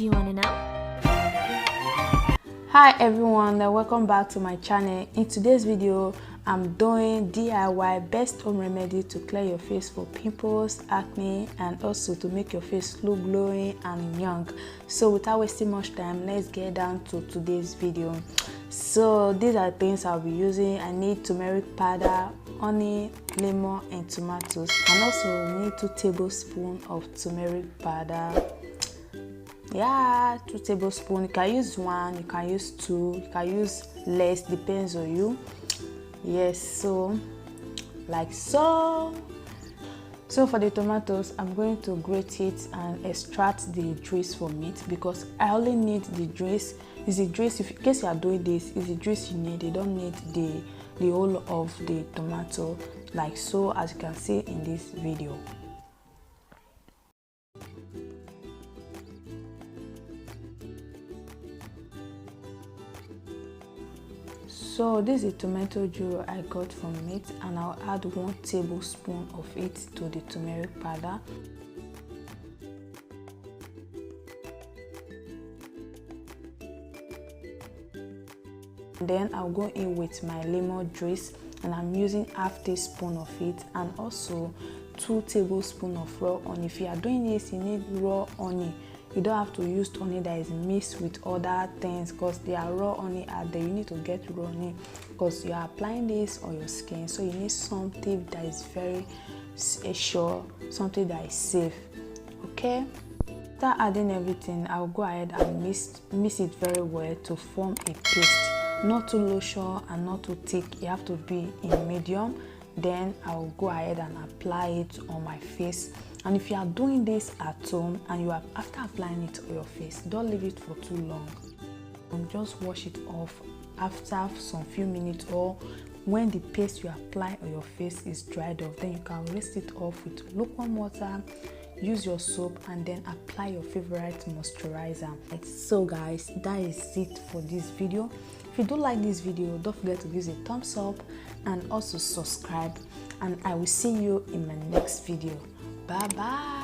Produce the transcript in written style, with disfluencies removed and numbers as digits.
Do you want to know? Hi everyone, and welcome back to my channel. In today's video, I'm doing DIY best home remedy to clear your face for pimples, acne, and also to make your face look glowing and young. So without wasting much time, let's get down to today's video. So these are the things I'll be using. I need turmeric powder, honey, lemon, and tomatoes, and also need 2 tablespoons of turmeric powder. Yeah, 2 tablespoons. You can use 1, you can use 2, you can use less, depends on you. Yes, so like so. So for the tomatoes, I'm going to grate it and extract the juice from it because I only need the juice. Is the juice, if in case you are doing this, is the juice you need. You don't need the whole of the tomato, like so, as you can see in this video. So this is the tomato juice I got from it, and I'll add 1 tablespoon of it to the turmeric powder. Then I'll go in with my lemon juice, and I'm using ½ teaspoon of it, and also 2 tablespoons of raw honey. If you are doing this, you need raw honey. You don't have to use honey that is mixed with other things, because there are raw honey out there. You need to get raw honey because you are applying this on your skin, so you need something that is very sure, something that is safe. Okay, after adding everything, I'll go ahead and mix it very well to form a paste. Not too lotion and not too thick, you have to be in medium. Then I'll go ahead and apply it on my face. And if you are doing this at home and you are after applying it on your face, don't leave it for too long, and just wash it off after some few minutes, or when the paste you apply on your face is dried off, then you can rinse it off with lukewarm water, use your soap, and then apply your favorite moisturizer. So guys, that is it for this video. If you do like this video, don't forget to give it a thumbs up and also subscribe, and I will see you in my next video. Bye bye.